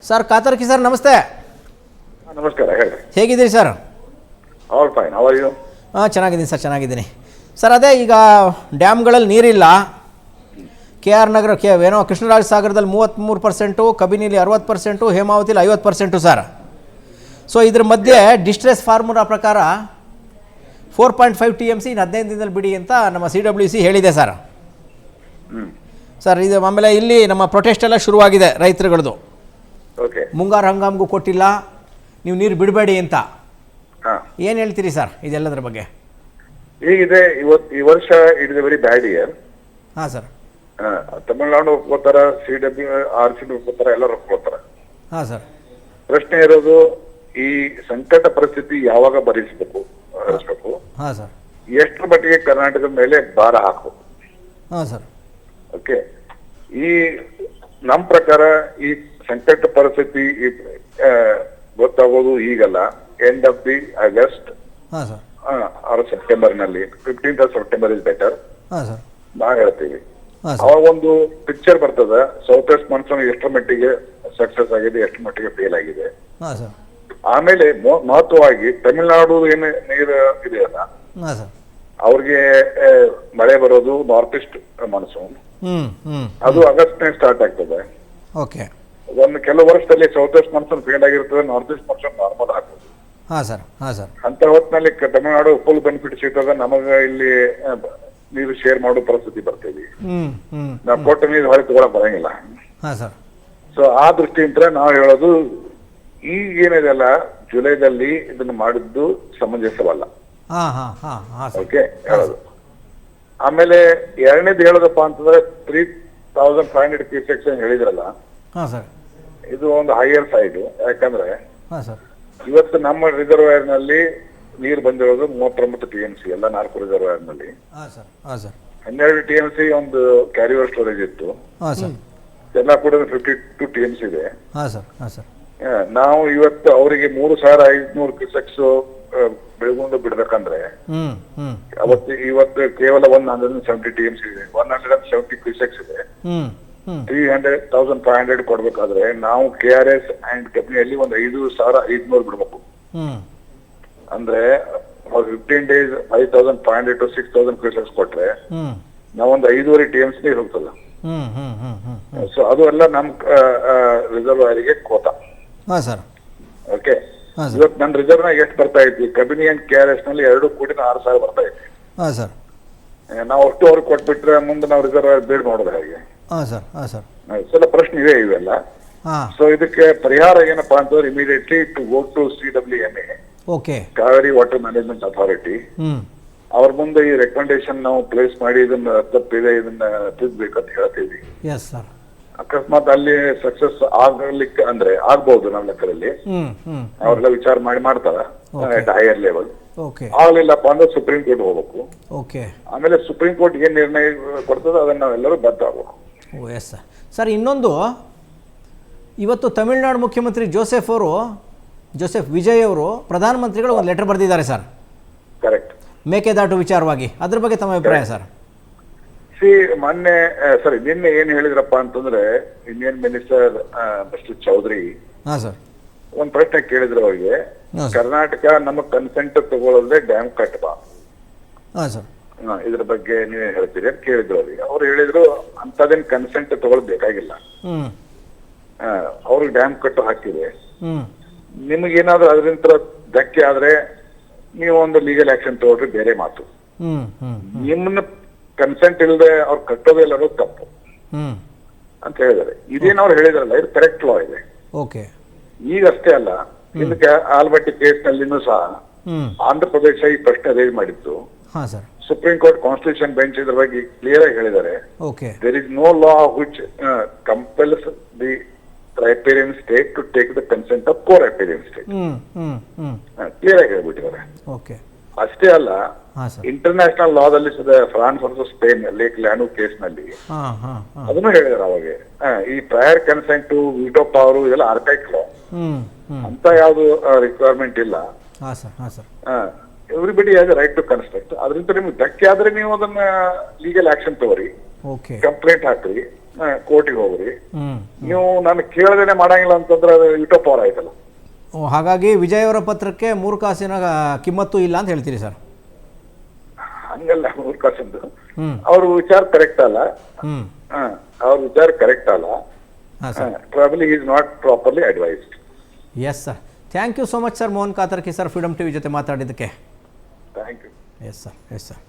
Sir Katarki sir ನಮಸ್ತೆ. ನಮಸ್ಕಾರ, ಹೇಳಿ. ಹೇಗಿದ್ದೀರಿ sir? All fine, how are you? ಚೆನ್ನಾಗಿದ್ದೀನಿ ಸರ್, ಚೆನ್ನಾಗಿದ್ದೀನಿ ಸರ್. ಅದೇ ಈಗ ಡ್ಯಾಮ್ಗಳಲ್ಲಿ ನೀರಿಲ್ಲ. ಕೆ ಆರ್ ನಗರ ಏನೋ ಕೃಷ್ಣರಾಜ ಸಾಗರದಲ್ಲಿ 33%, ಕಬಿನಿಲಿ 60%, ಹೇಮಾವತಿಲಿ 50% ಸರ್. ಸೊ ಇದ್ರ ಮಧ್ಯೆ ಡಿಸ್ಟ್ರೆಸ್ ಫಾರ್ಮುಲಾ ಪ್ರಕಾರ 4.5 TMC 15 ದಿನದಲ್ಲಿ ಬಿಡಿ ಅಂತ ನಮ್ಮ CWC ಹೇಳಿದೆ ಸರ್. ಸರ್ ಇದು ಆಮೇಲೆ ಇಲ್ಲಿ ನಮ್ಮ ಪ್ರೊಟೆಸ್ಟ್ ಎಲ್ಲ ಶುರುವಾಗಿದೆ ರೈತರುಗಳದ್ದು. ಓಕೆ, ಮುಂಗಾರು ಹಂಗಾಮ್ಗೂ ಕೊಟ್ಟಿಲ್ಲ, ನೀವು ನೀರು ಬಿಡಬೇಡಿ ಅಂತ. ಏನು ಹೇಳ್ತೀರಿ ಸರ್ ಇದೆಲ್ಲದ್ರ ಬಗ್ಗೆ? ಹೀಗಿದೆ, ಈ ವರ್ಷ it is A very bad year. ಹಾಂ ಸರ್. ತಮಿಳುನಾಡು ಒಪ್ಕೋತಾರ, CWRC ಒಪ್ಕೋತಾರ, ಎಲ್ಲರೂ ಒಪ್ಕೋತಾರ. ಹಾಂ ಸರ್. ಪ್ರಶ್ನೆ ಇರೋದು ಈ ಸಂಕಟ ಪರಿಸ್ಥಿತಿ ಯಾವಾಗ ಹರಿಸ್ಬೇಕು. ಹಾಂ ಸರ್. ಎಷ್ಟರ ಮಟ್ಟಿಗೆ ಕರ್ನಾಟಕದ ಮೇಲೆ ಭಾರ ಹಾಕು. ಹಾಂ ಸರ್. ಓಕೆ, ಈ ನಮ್ಮ ಪ್ರಕಾರ ಈ ಸಂಕಟ ಪರಿಸ್ಥಿತಿ ಗೊತ್ತಾಗೋದು ಈಗಲ್ಲ, end of the August or September ನಲ್ಲಿ. 15th of September is better ನಾವು ಹೇಳ್ತೀವಿ. ಅವಾಗ ಒಂದು ಪಿಕ್ಚರ್ ಬರ್ತದ, ಸೌತ್ ವೆಸ್ಟ್ ಮಾನ್ಸೂನ್ ಎಷ್ಟರ ಮಟ್ಟಿಗೆ ಸಕ್ಸಸ್ ಆಗಿದೆ, ಎಷ್ಟು ಮಟ್ಟಿಗೆ ಫೇಲ್ ಆಗಿದೆ. ಆಮೇಲೆ ಮಹತ್ವವಾಗಿ ತಮಿಳುನಾಡು ಏನು ನೀರು ಇದೆಯಲ್ಲ, ಅವ್ರಿಗೆ ಮಳೆ ಬರೋದು ನಾರ್ತ್ ಈಸ್ಟ್ ಮಾನ್ಸೂನ್, ಅದು ಆಗಸ್ಟ್ ಸ್ಟಾರ್ಟ್ ಆಗ್ತದೆ. ಒಂದು ಕೆಲವು ವರ್ಷದಲ್ಲಿ ಸೌತ್ ವೆಸ್ಟ್ ಮಾನ್ಸೂನ್ ಫೇಲ್ ಆಗಿರ್ತದೆ, ನಾರ್ತ್ ಈಸ್ಟ್ ಮಾನ್ಸೂನ್ ನಾರ್ಮಲ್ ಆಗ್ತದೆ. ಅಂತ ಹೊತ್ತಿನಲ್ಲಿ ತಮಿಳುನಾಡು ಫುಲ್ ಬೆನಿಫಿಟ್ ಸಿಗ್ತದೆ, ನಮಗ ಇಲ್ಲಿ ನೀರು ಶೇರ್ ಮಾಡೋ ಪರಿಸ್ಥಿತಿ ಬರ್ತೀವಿ. ನಾವು ಕೊಟ್ಟ ನೀರು ಹೊರಗೆ ತಗೊಳಕ್ ಬರಂಗಿಲ್ಲ. ಸೊ ಆ ದೃಷ್ಟಿಯಿಂದ ನಾವು ಹೇಳೋದು ಈಗ ಏನಿದೆಲ್ಲ ಜುಲೈದಲ್ಲಿ ಇದನ್ನ ಮಾಡಿದ್ದು ಸಮಂಜಸವಲ್ಲ. ಓಕೆ ಹೇಳೋದು. ಆಮೇಲೆ ಎರಡನೇದು ಹೇಳೋದಪ್ಪ ಅಂತಂದ್ರೆ 3,500 ಕ್ಯೂಸೆಕ್ಸ್ ಹೇಳಿದ್ರಲ್ಲ, ಇದು ಒಂದು ಹೈಯರ್ ಸೈಡ್. ಯಾಕಂದ್ರೆ ಇವತ್ತು ನಮ್ಮ ರಿಸರ್ವೈರ್ ನಲ್ಲಿ ನೀರು ಬಂದಿರೋದು 39 TMC, ಎಲ್ಲ 4 ರಿಸರ್ವೈರ್ ನಲ್ಲಿ. 12 TMC ಒಂದು ಕ್ಯಾರಿಯರ್ ಸ್ಟೋರೇಜ್ ಇತ್ತು, ಎಲ್ಲ ಕೂಡ 52 TMC ಇದೆ. ನಾವು ಇವತ್ತು ಅವರಿಗೆ 3,500 ಕ್ಯೂಸೆಕ್ಸ್ ಬೆಳಗೊಂಡು ಬಿಡ್ಬೇಕಂದ್ರೆ ಇವತ್ತು ಕೇವಲ 170 TMC ಇದೆ, 170 ಕ್ಯೂಸೆಕ್ಸ್ ಇದೆ. 300,500 ಕೊಡ್ಬೇಕಾದ್ರೆ ನಾವು KRS ಅಂಡ್ ಕಬಿನಿಯಲ್ಲಿ ಒಂದು 5,500 ಬಿಡ್ಬೇಕು. ಅಂದ್ರೆ 15 days 5,500 to 6,000 ಕ್ಯೂಸೆಕ್ಸ್ ಕೊಟ್ರೆ ನಾವೊಂದು 5.5 TMC ನೀರು ಹೋಗ್ತದ. ಸೊ ಅದು ಎಲ್ಲ ನಮ್ ರಿಸರ್ವೈರಿಗೆ ಕೋತ. ಓಕೆ, ಇವತ್ತು ನನ್ನ ರಿಸರ್ವ್ ನಾಗ ಎಷ್ಟು ಬರ್ತಾ ಐತಿ, ಕಬಿನಿ ಅಂಡ್ KRS ನಲ್ಲಿ 2 ಕೂಡಿ 6,000 ಬರ್ತಾ ಐತಿ. ನಾವು ಅಷ್ಟು ಅವ್ರಿಗೆ ಕೊಟ್ಬಿಟ್ರೆ ಮುಂದೆ ನಾವು ರಿಸರ್ವೈರ್ ಬೇಡ ಮಾಡೋದು ಹಾಗೆ. ಸ್ವಲ್ಪ ಪ್ರಶ್ನೆ ಇವೆ ಇವೆಲ್ಲ. ಸೊ ಇದಕ್ಕೆ ಪರಿಹಾರ ಏನಪ್ಪಾ ಅಂತಂದ್ರೆ immediately to go to CWMA, Kaveri water management authority. ಅವ್ರ ಮುಂದೆ ಈ ರೆಕಮೆಂಡೇಶನ್ ನಾವು ಪ್ಲೇಸ್ ಮಾಡಿ ಇದನ್ನ ತಪ್ಪಿದೆ, ಇದನ್ನ ತಿದ್ಬೇಕಂತ ಹೇಳ್ತೀವಿ. ಅಕಸ್ಮಾತ್ ಅಲ್ಲಿ ಸಕ್ಸಸ್ ಆಗ್ಲಿಕ್ಕೆ ಅಂದ್ರೆ ಆಗ್ಬಹುದು ನಮ್ಮ ಲೆಕ್ಕದಲ್ಲಿ, ಅವ್ರೆಲ್ಲ ವಿಚಾರ ಮಾಡಿ ಮಾಡ್ತಾರ ಅಟ್ ಹೈಯರ್ ಲೆವೆಲ್. ಆಗ್ಲಿಲ್ಲಪ್ಪ ಅಂದ್ರೆ ಸುಪ್ರೀಂ ಕೋರ್ಟ್ ಹೋಗ್ಬೇಕು. ಆಮೇಲೆ ಸುಪ್ರೀಂ ಕೋರ್ಟ್ ಏನ್ ನಿರ್ಣಯ ಕೊಡ್ತದೆ ಅದನ್ನ ನಾವೆಲ್ಲರೂ ಬದ್ಧ ಆಗ್ಬೇಕು. ಸರ್ ಇನ್ನೊಂದು, ಇವತ್ತು ತಮಿಳುನಾಡು ಮುಖ್ಯಮಂತ್ರಿ ಜೋಸೆಫ್ ವಿಜಯ್ ಅವರು ಪ್ರಧಾನಮಂತ್ರಿಗಳು ಒಂದು ಲೆಟರ್ ಬರೆದಿದ್ದಾರೆ ಸರ್. ಕರೆಕ್ಟ್. ಮೇಕೆದಾಟು ವಿಚಾರವಾಗಿ, ಅದ್ರ ಬಗ್ಗೆ ತಮ್ಮ ಅಭಿಪ್ರಾಯ ಸರ್? ನಿನ್ನೆ ಏನ್ ಹೇಳಿದ್ರಪ್ಪ ಅಂತಂದ್ರೆ ಇಂಡಿಯನ್ ಮಿನಿಸ್ಟರ್ ಮಿಸ್ಟರ್ ಚೌಧರಿ ಒಂದ್ ಪ್ರಶ್ನೆ ಕೇಳಿದ್ರು ಅವ್ರಿಗೆ, ಕರ್ನಾಟಕ ನಮ್ಮ ಕನ್ಸೆಂಟ್ ತಗೊಳ್ಳದೆ ಡ್ಯಾಮ್ ಕಟ್ಟಬಾರ್ದು, ಇದ್ರ ಬಗ್ಗೆ ನೀವೇನ್ ಹೇಳ್ತೀರಿ ಅಂತ ಕೇಳಿದ್ರು ಅವ್ರಿಗೆ. ಅವ್ರು ಹೇಳಿದ್ರು ಅಂತದೇನ್ ಕನ್ಸೆಂಟ್ ತಗೊಳ್ಬೇಕಾಗಿಲ್ಲ, ಅವ್ರಿಗೆ ಡ್ಯಾಮ್ ಕಟ್ಟು ಹಾಕಿದೆ, ನಿಮಗೇನಾದ್ರೂ ಅದರಿಂದ ಧಕ್ಕೆ ಆದ್ರೆ ನೀವು ಒಂದು ಲೀಗಲ್ ಆಕ್ಷನ್ ತಗೊಳ್ರಿ, ಬೇರೆ ಮಾತು. ನಿಮ್ಮನ್ನ ಕನ್ಸೆಂಟ್ ಇಲ್ಲದೆ ಅವ್ರು ಕಟ್ಟೋದೇ ಇಲ್ಲ ಅನ್ನೋದು ತಪ್ಪು ಅಂತ ಹೇಳಿದಾರೆ. ಇದೇನು ಅವ್ರು ಹೇಳಿದಾರಲ್ಲ, ಇದು ಕರೆಕ್ಟ್ ಲಾ ಇದೆ. ಈಗ ಅಷ್ಟೇ ಅಲ್ಲ, ಇದಕ್ಕೆ ಆಲ್ಮಟ್ಟಿ ಕೇಸ್ ನಲ್ಲಿನೂ ಸಹ ಆಂಧ್ರ ಪ್ರದೇಶ ಈ ಪ್ರಶ್ನೆ ರೈಸ್ ಮಾಡಿತ್ತು. ಸುಪ್ರೀಂ ಕೋರ್ಟ್ ಕಾನ್ಸ್ಟಿಟ್ಯೂಷನ್ ಬೆಂಚ್ ಇದ್ರ ಬಗ್ಗೆ ಕ್ಲಿಯರ್ ಆಗಿ ಹೇಳಿದ್ದಾರೆ, there is no law which compels the riparian state to take the consent of co riparian state. Clear ಆಗಿ ಹೇಳ್ಬಿಟ್ಟಿದ್ದಾರೆ. ಅಷ್ಟೇ ಅಲ್ಲ, ಇಂಟರ್ನ್ಯಾಷನಲ್ ಲಾದಲ್ಲಿ France versus Spain lake Lanoux case ನಲ್ಲಿ ಅದನ್ನು ಹೇಳಿದಾರೆ ಅವಾಗ, ಈ ಪ್ರಯರ್ ಕನ್ಸೆಂಟ್ ವಿಟೋ ಪವರ್ ಇದೆಲ್ಲ ಆರ್ಕೈಕ್ ಲಾ, ಅಂತ ಯಾವ್ದು ರಿಕ್ವೈರ್ಮೆಂಟ್ ಇಲ್ಲ. Everybody has right to construct. ಅದರಿಂದ ನಿಮ್ಗೆ ಧಕ್ಕೆ ಆದ್ರೆ ನೀವು ಅದನ್ನ ಲೀಗಲ್ ಆಕ್ಷನ್ ತಗೋರಿ, ಕಂಪ್ಲೇಂಟ್ ಹಾಕ್ರಿ, ಕೋರ್ಟಿಗೆ ಹೋಗ್ರಿ. ಹ್ಞೂ ನೀವು ನಾನು ಕೇಳದೇನೆ ಮಾಡಂಗಿಲ್ಲ ಅಂತಂದ್ರೆ ಅದು ಯುಟೋ ಪವರ್ ಆಯ್ತಲ್ಲ. ಹಾಗಾಗಿ ವಿಜಯ್ ಅವರ ಪತ್ರಕ್ಕೆ 3 ಕಾಸಿನ ಕಿಮ್ಮತ್ತು ಇಲ್ಲ ಅಂತ ಹೇಳ್ತೀರಿ ಸರ್? ಹಂಗಲ್ಲ, 3 ಕಾಸಿಂದು ಹ್ಞೂ ಅವ್ರ ವಿಚಾರ ಕರೆಕ್ಟ್ ಅಲ್ಲ. ಹ್ಞೂ ಅವ್ರ ವಿಚಾರ ಕರೆಕ್ಟ್ ಅಲ್ಲ. ಹಾಂ sir. Probably is not properly advised. Yes sir, thank you so much sir Mohan Katarki sir, Freedom TV ಜೊತೆ ಮಾತಾಡಿದ್ದಕ್ಕೆ. Thank you. Yes sir, yes sir.